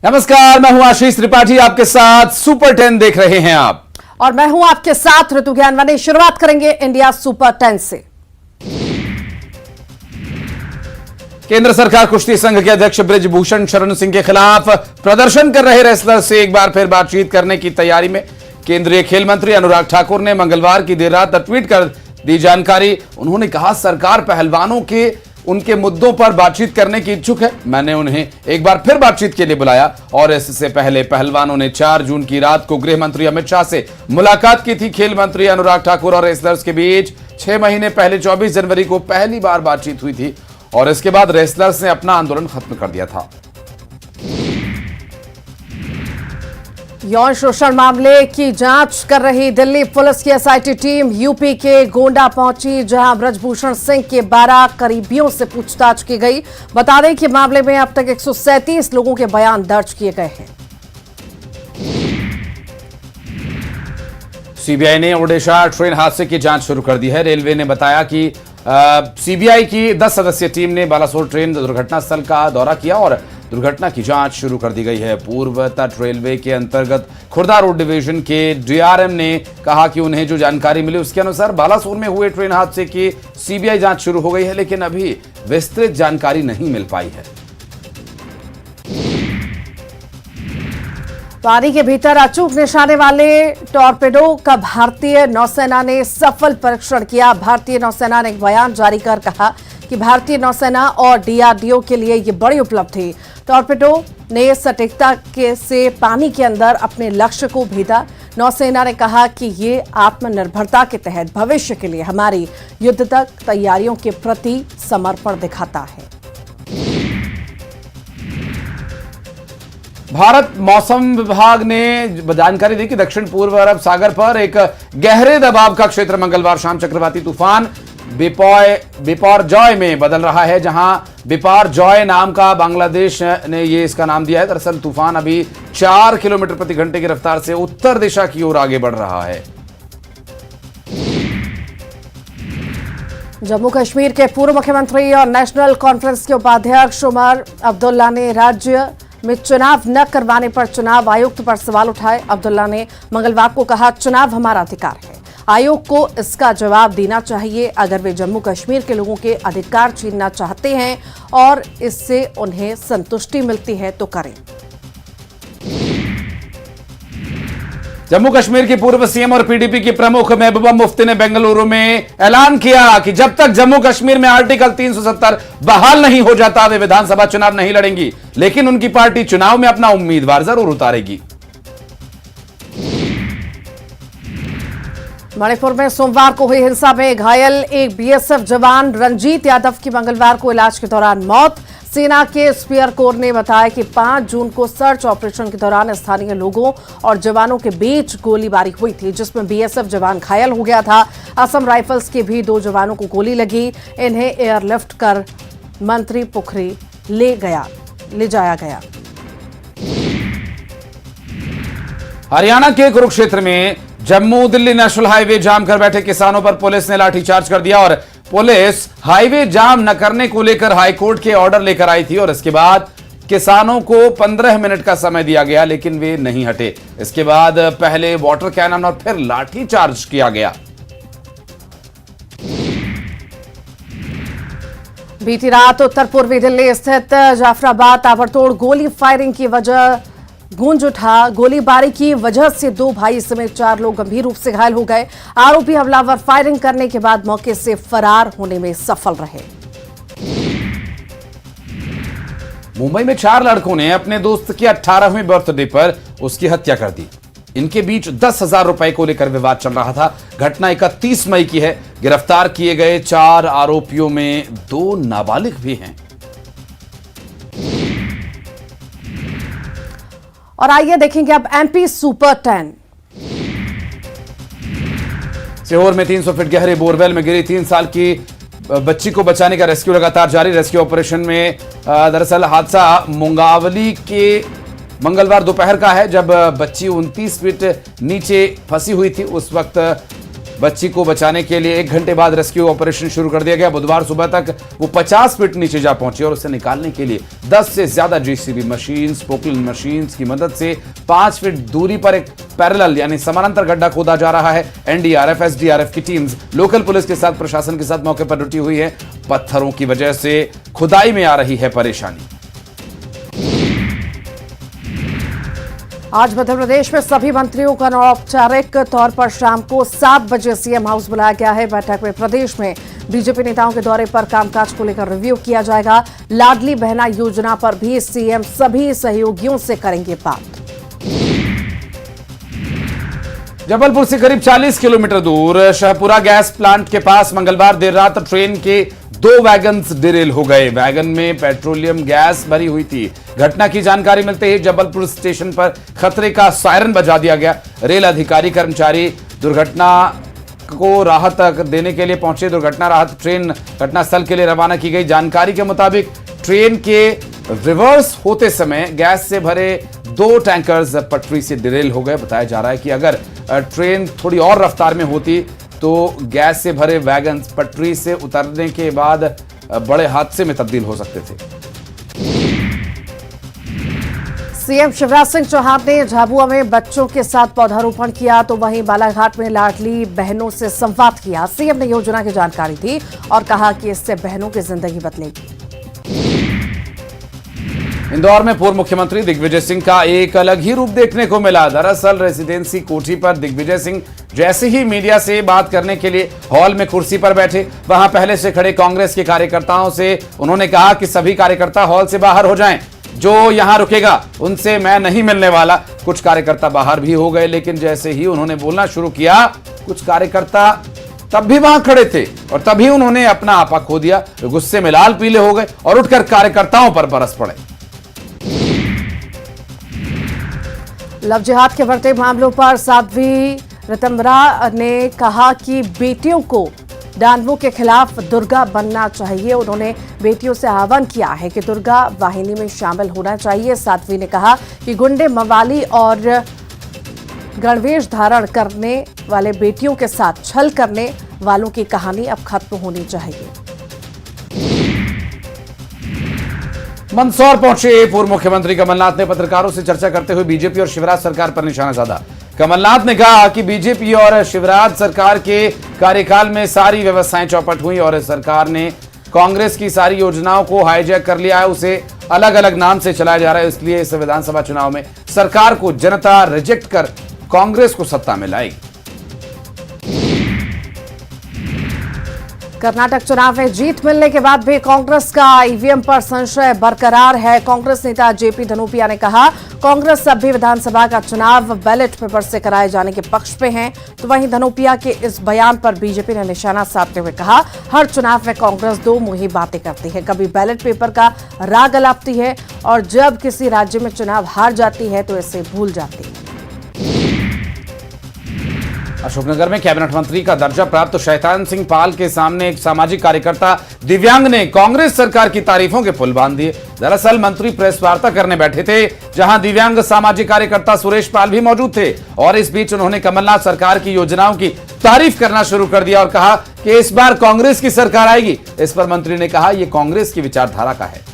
नमस्कार, मैं हूं आशीष त्रिपाठी, आपके साथ सुपर 10 देख रहे हैं आप। और मैं हूं आपके साथ ऋतु ज्ञानवानी। शुरुआत करेंगे इंडिया सुपर 10 से। केंद्र सरकार कुश्ती संघ के अध्यक्ष बृजभूषण शरण सिंह के खिलाफ प्रदर्शन कर रहे रेसलर से एक बार फिर बातचीत करने की तैयारी में केंद्रीय खेल मंत्री अनुराग ठाकुर ने मंगलवार की देर रात ट्वीट कर दी जानकारी। उन्होंने कहा, सरकार पहलवानों के उनके मुद्दों पर बातचीत करने की इच्छुक है। मैंने उन्हें एक बार फिर बातचीत के लिए बुलाया और इससे पहले पहलवानों ने 4 जून की रात को गृह मंत्री अमित शाह से मुलाकात की थी। खेल मंत्री अनुराग ठाकुर और रेसलर्स के बीच 6 महीने पहले 24 जनवरी को पहली बार बातचीत हुई थी और इसके बाद रेसलर्स ने अपना आंदोलन खत्म कर दिया था। यौन शोषण मामले की जांच कर रही दिल्ली पुलिस की एसआईटी टीम यूपी के गोंडा पहुंची, जहां बृजभूषण सिंह के 12 करीबियों से पूछताछ की गई। बता दें कि मामले में अब तक 137 लोगों के बयान दर्ज किए गए हैं। सीबीआई ने ओडिशा ट्रेन हादसे की जांच शुरू कर दी है। रेलवे ने बताया कि सीबीआई की 10 सदस्यीय टीम ने बालासोर ट्रेन दुर्घटना स्थल का दौरा किया और दुर्घटना की जांच शुरू कर दी गई है। पूर्व तट रेलवे के अंतर्गत खुर्दा रोड डिवीजन के डीआरएम ने कहा कि उन्हें जो जानकारी मिली उसके अनुसार बालासोर में हुए ट्रेन हादसे की सीबीआई जांच शुरू हो गई है, लेकिन अभी विस्तृत जानकारी नहीं मिल पाई है। पानी के भीतर अचूक निशाने वाले टॉर्पेडो का भारतीय नौसेना ने सफल परीक्षण किया। भारतीय नौसेना ने एक बयान जारी कर कहा कि भारतीय नौसेना और डीआरडीओ के लिए ये बड़ी उपलब्धि। टॉर्पेडो ने सटीकता से पानी के अंदर अपने लक्ष्य को भेदा। नौसेना ने कहा कि ये आत्मनिर्भरता के तहत भविष्य के लिए हमारी युद्धक तैयारियों के प्रति समर्पण दिखाता है। भारत मौसम विभाग ने जानकारी दी कि दक्षिण पूर्व अरब सागर पर एक गहरे दबाव का क्षेत्र मंगलवार शाम चक्रवाती तूफान बिपरजॉय में बदल रहा है, जहां बिपरजॉय नाम का बांग्लादेश ने ये इसका नाम दिया है। दरअसल तूफान अभी 4 किलोमीटर प्रति घंटे की रफ्तार से उत्तर दिशा की ओर आगे बढ़ रहा है। जम्मू कश्मीर के पूर्व मुख्यमंत्री और नेशनल कॉन्फ्रेंस के उपाध्यक्ष उमर अब्दुल्ला ने राज्य में चुनाव न करवाने पर चुनाव आयुक्त पर सवाल उठाए। अब्दुल्ला ने मंगलवार को कहा, चुनाव हमारा अधिकार है, आयोग को इसका जवाब देना चाहिए। अगर वे जम्मू कश्मीर के लोगों के अधिकार छीनना चाहते हैं और इससे उन्हें संतुष्टि मिलती है तो करें। जम्मू कश्मीर की पूर्व सीएम और पीडीपी की प्रमुख महबूबा मुफ्ती ने बेंगलुरु में ऐलान किया कि जब तक जम्मू कश्मीर में आर्टिकल 370 बहाल नहीं हो जाता वे विधानसभा चुनाव नहीं लड़ेंगी, लेकिन उनकी पार्टी चुनाव में अपना उम्मीदवार जरूर उतारेगी। मणिपुर में सोमवार को हुई हिंसा में घायल एक बीएसएफ जवान रंजीत यादव की मंगलवार को इलाज के दौरान मौत। सेना के स्पीयर कोर ने बताया कि 5 जून को सर्च ऑपरेशन के दौरान स्थानीय लोगों और जवानों के बीच गोलीबारी हुई थी, जिसमें बीएसएफ जवान घायल हो गया था। असम राइफल्स के भी 2 जवानों को गोली लगी। इन्हें एयरलिफ्ट कर मंत्री पुखरी ले जाया गया। हरियाणा के कुरुक्षेत्र में जम्मू दिल्ली नेशनल हाईवे जाम कर बैठे किसानों पर पुलिस ने लाठीचार्ज कर दिया और पुलिस हाईवे जाम न करने को लेकर हाईकोर्ट के ऑर्डर लेकर आई थी और इसके बाद किसानों को 15 मिनट का समय दिया गया, लेकिन वे नहीं हटे। इसके बाद पहले वाटर कैनन और फिर लाठीचार्ज किया गया। बीती रात उत्तर पूर्वी दिल्ली स्थित जाफराबाद ताबड़तोड़ गोली फायरिंग की वजह गूंज उठा। गोलीबारी की वजह से 2 भाई समेत 4 लोग गंभीर रूप से घायल हो गए। आरोपी हमलावर फायरिंग करने के बाद मौके से फरार होने में सफल रहे। मुंबई में 4 लड़कों ने अपने दोस्त की 18वीं बर्थडे पर उसकी हत्या कर दी। इनके बीच 10,000 रुपए को लेकर विवाद चल रहा था। घटना 31 मई की है। गिरफ्तार किए गए 4 आरोपियों में 2 नाबालिग भी हैं। और आइए देखेंगे अब एमपी सुपर 10। सीहोर में 300 फीट गहरे बोरवेल में गिरी 3 साल की बच्ची को बचाने का रेस्क्यू लगातार जारी। रेस्क्यू ऑपरेशन में दरअसल हादसा मुंगावली के मंगलवार दोपहर का है, जब बच्ची 29 फीट नीचे फंसी हुई थी। उस वक्त बच्ची को बचाने के लिए 1 घंटे बाद रेस्क्यू ऑपरेशन शुरू कर दिया गया। बुधवार सुबह तक वो 50 फीट नीचे जा पहुंची और उसे निकालने के लिए 10 से ज्यादा जेसीबी मशीन, पोकलिन मशीन की मदद से 5 फीट दूरी पर एक पैरेलल यानी समानांतर गड्ढा खोदा जा रहा है। एनडीआरएफ, एसडीआरएफ की टीम्स लोकल पुलिस के साथ, प्रशासन के साथ मौके पर जुटी हुई है। पत्थरों की वजह से खुदाई में आ रही है परेशानी। आज मध्य प्रदेश में सभी मंत्रियों का अनौपचारिक तौर पर शाम को 7 बजे सीएम हाउस बुलाया गया है। बैठक में प्रदेश में बीजेपी नेताओं के दौरे पर कामकाज को लेकर रिव्यू किया जाएगा। लाडली बहना योजना पर भी सीएम सभी सहयोगियों से करेंगे बात। जबलपुर से करीब 40 किलोमीटर दूर शाहपुरा गैस प्लांट के पास मंगलवार देर रात ट्रेन के 2 वैगन्स डिरेल हो गए। वैगन में पेट्रोलियम गैस भरी हुई थी। घटना की जानकारी मिलते ही जबलपुर स्टेशन पर खतरे का सायरन बजा दिया गया। रेल अधिकारी कर्मचारी दुर्घटना को राहत देने के लिए पहुंचे। दुर्घटना राहत ट्रेन घटनास्थल के लिए रवाना की गई। जानकारी के मुताबिक ट्रेन के रिवर्स होते समय गैस से भरे 2 टैंकर्स पटरी से डिरेल हो गए। बताया जा रहा है कि अगर ट्रेन थोड़ी और रफ्तार में होती तो गैस से भरे वैगन पटरी से उतरने के बाद बड़े हादसे में तब्दील हो सकते थे। सीएम शिवराज सिंह चौहान ने झाबुआ में बच्चों के साथ पौधारोपण किया तो वहीं बालाघाट में लाडली बहनों से संवाद किया। सीएम ने योजना की जानकारी दी और कहा कि इससे बहनों की जिंदगी बदलेगी। इंदौर में पूर्व मुख्यमंत्री दिग्विजय सिंह का एक अलग ही रूप देखने को मिला। दरअसल रेसिडेंसी कोठी पर दिग्विजय सिंह जैसे ही मीडिया से बात करने के लिए हॉल में कुर्सी पर बैठे, वहां पहले से खड़े कांग्रेस के कार्यकर्ताओं से उन्होंने कहा कि सभी कार्यकर्ता हॉल से बाहर हो जाएं। जो यहां रुकेगा उनसे मैं नहीं मिलने वाला। कुछ कार्यकर्ता बाहर भी हो गए, लेकिन जैसे ही उन्होंने बोलना शुरू किया, कुछ कार्यकर्ता तब भी वहां खड़े थे और तभी उन्होंने अपना आपा खो दिया। गुस्से में लाल पीले हो गए और उठकर कार्यकर्ताओं पर बरस पड़े। लव जिहाद के बढ़ते मामलों पर साध्वी ऋतंबरा ने कहा कि बेटियों को डांडवों के खिलाफ दुर्गा बनना चाहिए। उन्होंने बेटियों से आह्वान किया है कि दुर्गा वाहिनी में शामिल होना चाहिए। साध्वी ने कहा कि गुंडे, मवाली और गणवेश धारण करने वाले बेटियों के साथ छल करने वालों की कहानी अब खत्म होनी चाहिए। मंदसौर पहुंचे पूर्व मुख्यमंत्री कमलनाथ ने पत्रकारों से चर्चा करते हुए बीजेपी और शिवराज सरकार पर निशाना साधा। कमलनाथ ने कहा कि बीजेपी और शिवराज सरकार के कार्यकाल में सारी व्यवस्थाएं चौपट हुई और सरकार ने कांग्रेस की सारी योजनाओं को हाईजैक कर लिया है, उसे अलग अलग नाम से चलाया जा रहा है। इसलिए इस विधानसभा चुनाव में सरकार को जनता रिजेक्ट कर कांग्रेस को सत्ता में लाएगी। कर्नाटक चुनाव में जीत मिलने के बाद भी कांग्रेस का ईवीएम पर संशय बरकरार है। कांग्रेस नेता जेपी धनोपिया ने कहा, कांग्रेस अब भी विधानसभा का चुनाव बैलेट पेपर से कराए जाने के पक्ष पे है। तो वहीं धनोपिया के इस बयान पर बीजेपी ने निशाना साधते हुए कहा, हर चुनाव में कांग्रेस 2 मुही बातें करती है। कभी बैलेट पेपर का राग अलापती है और जब किसी राज्य में चुनाव हार जाती है तो इसे भूल जाती है। अशोकनगर में कैबिनेट मंत्री का दर्जा प्राप्त शैतान सिंह पाल के सामने एक सामाजिक कार्यकर्ता दिव्यांग ने कांग्रेस सरकार की तारीफों के पुल बांध दिए। दरअसल मंत्री प्रेस वार्ता करने बैठे थे, जहां दिव्यांग सामाजिक कार्यकर्ता सुरेश पाल भी मौजूद थे और इस बीच उन्होंने कमलनाथ सरकार की योजनाओं की तारीफ करना शुरू कर दिया और कहा कि इस बार कांग्रेस की सरकार आएगी। इस पर मंत्री ने कहा, यह कांग्रेस की विचारधारा का है।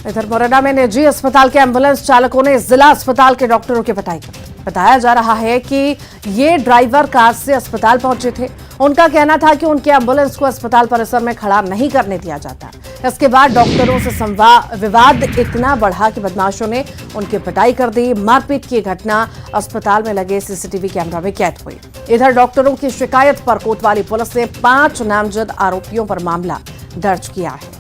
इधर मुरैना में निजी अस्पताल के एम्बुलेंस चालकों ने जिला अस्पताल के डॉक्टरों की पिटाई कर दी। बताया जा रहा है कि ये ड्राइवर कार से अस्पताल पहुंचे थे। उनका कहना था कि उनके एम्बुलेंस को अस्पताल परिसर में खड़ा नहीं करने दिया जाता। इसके बाद डॉक्टरों से विवाद इतना बढ़ा कि बदमाशों ने उनकी पिटाई कर दी। मारपीट की घटना अस्पताल में लगे सीसीटीवी कैमरा में कैद हुई। इधर डॉक्टरों की शिकायत पर कोतवाली पुलिस ने 5 नामजद आरोपियों पर मामला दर्ज किया है।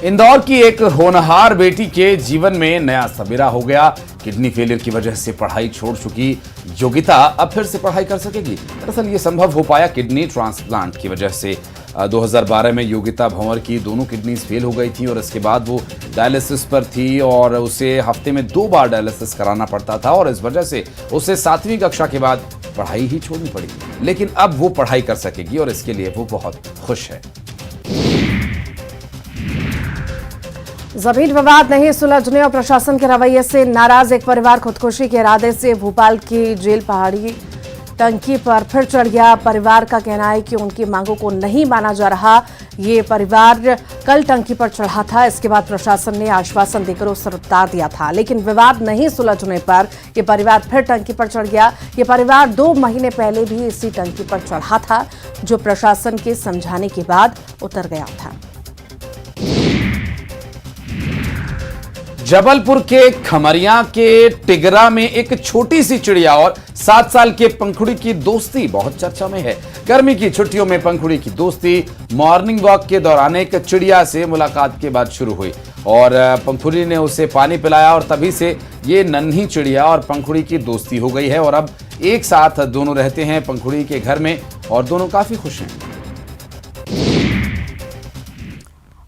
इंदौर की एक होनहार बेटी के जीवन में नया सवेरा हो गया। किडनी फेलियर की वजह से पढ़ाई छोड़ चुकी योगिता अब फिर से पढ़ाई कर सकेगी। दरअसल ये संभव हो पाया किडनी ट्रांसप्लांट की वजह से। 2012 में योगिता भंवर की दोनों किडनीज फेल हो गई थी और इसके बाद वो डायलिसिस पर थी और उसे हफ्ते में 2 बार डायलिसिस कराना पड़ता था और इस वजह से उसे 7वीं कक्षा के बाद पढ़ाई ही छोड़नी पड़ी। लेकिन अब वो पढ़ाई कर सकेगी और इसके लिए वो बहुत खुश है। जमीन विवाद नहीं सुलझने और प्रशासन के रवैये से नाराज एक परिवार खुदकुशी के इरादे से भोपाल की जेल पहाड़ी टंकी पर फिर चढ़ गया। परिवार का कहना है कि उनकी मांगों को नहीं माना जा रहा। ये परिवार कल टंकी पर चढ़ा था। इसके बाद प्रशासन ने आश्वासन देकर उसे उतार दिया था, लेकिन विवाद नहीं सुलझने पर यह परिवार फिर टंकी पर चढ़ गया। ये परिवार 2 महीने पहले भी इसी टंकी पर चढ़ा था, जो प्रशासन के समझाने के बाद उतर गया था। जबलपुर के खमरिया के टिगरा में एक छोटी सी चिड़िया और 7 साल के पंखुड़ी की दोस्ती बहुत चर्चा में है। गर्मी की छुट्टियों में पंखुड़ी की दोस्ती मॉर्निंग वॉक के दौरान एक चिड़िया से मुलाकात के बाद शुरू हुई और पंखुड़ी ने उसे पानी पिलाया और तभी से ये नन्ही चिड़िया और पंखुड़ी की दोस्ती हो गई है और अब एक साथ दोनों रहते हैं पंखुड़ी के घर में और दोनों काफी खुश हैं।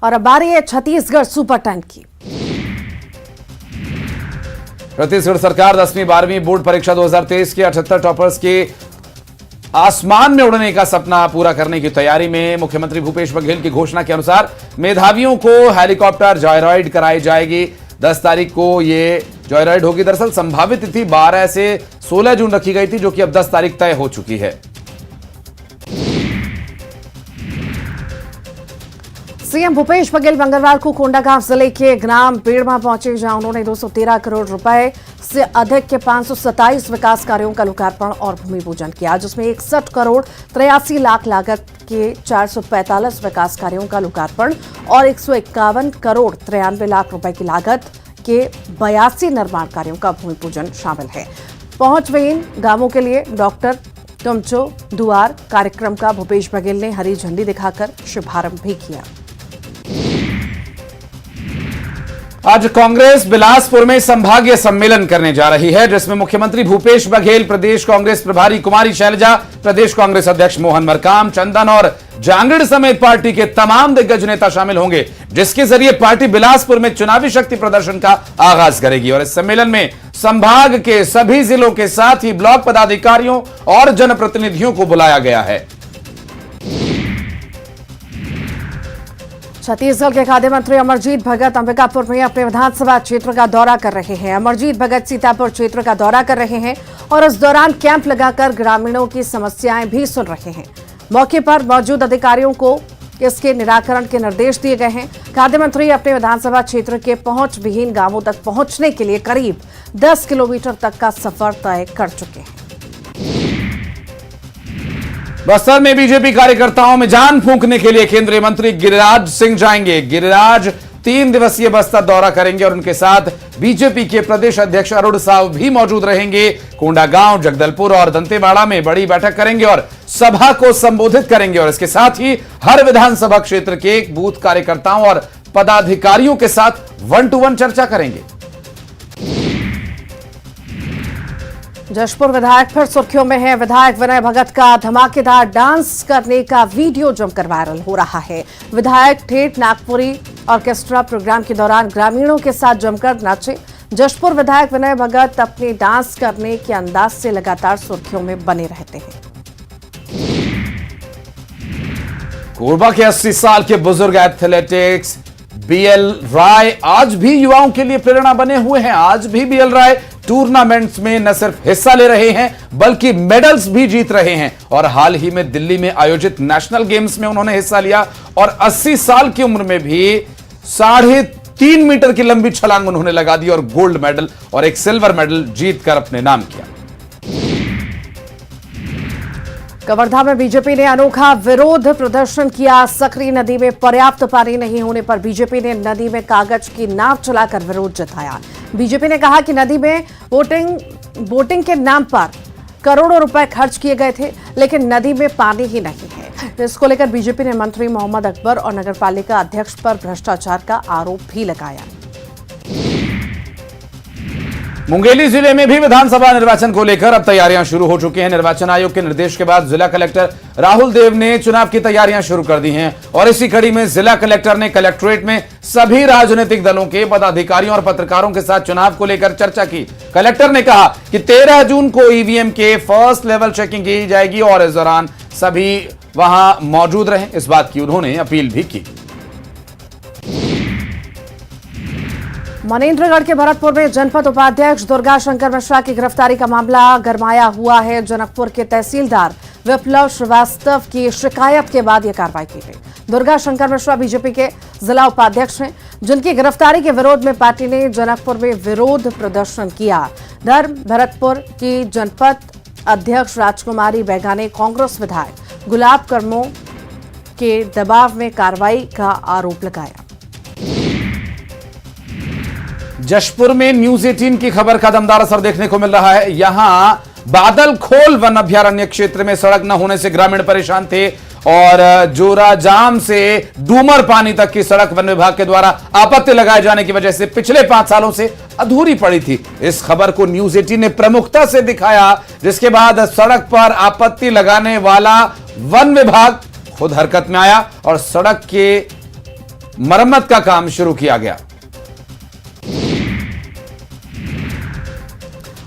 और अब बारी है छत्तीसगढ़ सुपर 10 की। छत्तीसगढ़ सरकार 10वीं 12वीं बोर्ड परीक्षा 2023 के 78 टॉपर्स के आसमान में उड़ने का सपना पूरा करने की तैयारी में। मुख्यमंत्री भूपेश बघेल की घोषणा के अनुसार मेधावियों को हेलीकॉप्टर जॉयराइड कराई जाएगी। 10 तारीख को ये जॉयराइड होगी। दरअसल संभावित तिथि 12 से 16 जून रखी गई थी, जो कि अब 10 तारीख तय हो चुकी है। सीएम भूपेश बघेल मंगलवार को कोंडागांव जिले के ग्राम बेड़मा पहुंचे, जहां उन्होंने 213 करोड़ रुपए से अधिक के 527 विकास कार्यों का लोकार्पण और भूमि पूजन किया, जिसमें 61 करोड़ 83 लाख लागत के 445 विकास कार्यों का लोकार्पण और 151 करोड़ 93 लाख रुपए की लागत के 82 निर्माण कार्यों का भूमि पूजन शामिल है। पहुंचविहीन गांवों के लिए डॉक्टर तुमचो दुआर कार्यक्रम का भूपेश बघेल ने हरी झंडी दिखाकर शुभारंभ भी किया। आज कांग्रेस बिलासपुर में संभागीय सम्मेलन करने जा रही है, जिसमें मुख्यमंत्री भूपेश बघेल, प्रदेश कांग्रेस प्रभारी कुमारी शैलजा, प्रदेश कांग्रेस अध्यक्ष मोहन मरकाम, चंदन और जांगड़ समेत पार्टी के तमाम दिग्गज नेता शामिल होंगे, जिसके जरिए पार्टी बिलासपुर में चुनावी शक्ति प्रदर्शन का आगाज करेगी। और इस सम्मेलन में संभाग के सभी जिलों के साथ ही ब्लॉक पदाधिकारियों और जनप्रतिनिधियों को बुलाया गया है। छत्तीसगढ़ के खाद्य मंत्री अमरजीत भगत अंबिकापुर में अपने विधानसभा क्षेत्र का दौरा कर रहे हैं। अमरजीत भगत सीतापुर क्षेत्र का दौरा कर रहे हैं और इस दौरान कैंप लगाकर ग्रामीणों की समस्याएं भी सुन रहे हैं। मौके पर मौजूद अधिकारियों को इसके निराकरण के निर्देश दिए गए हैं। खाद्य मंत्री अपने विधानसभा क्षेत्र के पहुंच विहीन गांवों तक पहुंचने के लिए करीब 10 किलोमीटर तक का सफर तय कर चुके हैं। बस्तर में बीजेपी कार्यकर्ताओं में जान फूंकने के लिए केंद्रीय मंत्री गिरिराज सिंह जाएंगे। गिरिराज 3 दिवसीय बस्तर दौरा करेंगे और उनके साथ बीजेपी के प्रदेश अध्यक्ष अरुण साव भी मौजूद रहेंगे। कोंडागांव, जगदलपुर और दंतेवाड़ा में बड़ी बैठक करेंगे और सभा को संबोधित करेंगे और इसके साथ ही हर विधानसभा क्षेत्र के बूथ कार्यकर्ताओं और पदाधिकारियों के साथ 1-to-1 चर्चा करेंगे। जशपुर विधायक फिर सुर्खियों में है। विधायक विनय भगत का धमाकेदार डांस करने का वीडियो जमकर वायरल हो रहा है। विधायक ठेठ नागपुरी ऑर्केस्ट्रा प्रोग्राम के दौरान ग्रामीणों के साथ जमकर नाचे। जशपुर विधायक विनय भगत अपने डांस करने के अंदाज से लगातार सुर्खियों में बने रहते हैं। कोरबा के 80 साल के बुजुर्ग एथलेटिक्स बीएल राय आज भी युवाओं के लिए प्रेरणा बने हुए हैं। आज भी बीएल राय टूर्नामेंट्स में न सिर्फ हिस्सा ले रहे हैं बल्कि मेडल्स भी जीत रहे हैं और हाल ही में दिल्ली में आयोजित नेशनल गेम्स में उन्होंने हिस्सा लिया और 80 साल की उम्र में भी 3.5 मीटर की लंबी छलांग उन्होंने लगा दी और गोल्ड मेडल और एक सिल्वर मेडल जीतकर अपने नाम किया। कवर्धा में बीजेपी ने अनोखा विरोध प्रदर्शन किया। सकरी नदी में पर्याप्त पानी नहीं होने पर बीजेपी ने नदी में कागज की नाव चलाकर विरोध जताया। बीजेपी ने कहा कि नदी में बोटिंग के नाम पर करोड़ों रुपए खर्च किए गए थे, लेकिन नदी में पानी ही नहीं है। इसको लेकर बीजेपी ने मंत्री मोहम्मद अकबर और नगरपालिका अध्यक्ष पर भ्रष्टाचार का आरोप भी लगाया। मुंगेली जिले में भी विधानसभा निर्वाचन को लेकर अब तैयारियां शुरू हो चुकी हैं। निर्वाचन आयोग के निर्देश के बाद जिला कलेक्टर राहुल देव ने चुनाव की तैयारियां शुरू कर दी हैं और इसी कड़ी में जिला कलेक्टर ने कलेक्ट्रेट में सभी राजनीतिक दलों के पदाधिकारियों और पत्रकारों के साथ चुनाव को लेकर चर्चा की। कलेक्टर ने कहा कि 13 जून को ईवीएम के फर्स्ट लेवल चेकिंग की जाएगी और इस दौरान सभी वहां मौजूद रहें, इस बात की उन्होंने अपील भी की। मनेन्द्रगढ़ के भरतपुर में जनपद उपाध्यक्ष दुर्गा शंकर मिश्रा की गिरफ्तारी का मामला गरमाया हुआ है। जनकपुर के तहसीलदार विप्लव श्रीवास्तव की शिकायत के बाद यह कार्रवाई की गई। दुर्गा शंकर मिश्रा बीजेपी के जिला उपाध्यक्ष हैं, जिनकी गिरफ्तारी के विरोध में पार्टी ने जनकपुर में विरोध प्रदर्शन किया। भरतपुर की जनपद अध्यक्ष राजकुमारी बैगा ने कांग्रेस विधायक गुलाब कर्मो के दबाव में कार्रवाई का आरोप लगाया। जशपुर में न्यूज 18 की खबर का दमदार असर देखने को मिल रहा है। यहां बादल खोल वन अभयारण्य क्षेत्र में सड़क न होने से ग्रामीण परेशान थे और जोराजाम से डूमर पानी तक की सड़क वन विभाग के द्वारा आपत्ति लगाए जाने की वजह से पिछले 5 सालों से अधूरी पड़ी थी। इस खबर को न्यूज 18 ने प्रमुखता से दिखाया, जिसके बाद सड़क पर आपत्ति लगाने वाला वन विभाग खुद हरकत में आया और सड़क के मरम्मत का काम शुरू किया गया।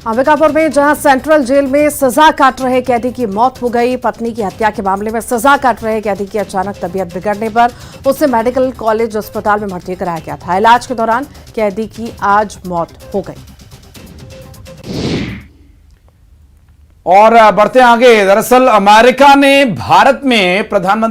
अंबिकापुर में जहां सेंट्रल जेल में सजा काट रहे कैदी की मौत हो गई। पत्नी की हत्या के मामले में सजा काट रहे कैदी की अचानक तबीयत बिगड़ने पर उसे मेडिकल कॉलेज अस्पताल में भर्ती कराया गया था। इलाज के दौरान कैदी की आज मौत हो गई। और बढ़ते आगे, दरअसल अमेरिका ने भारत में प्रधानमंत्री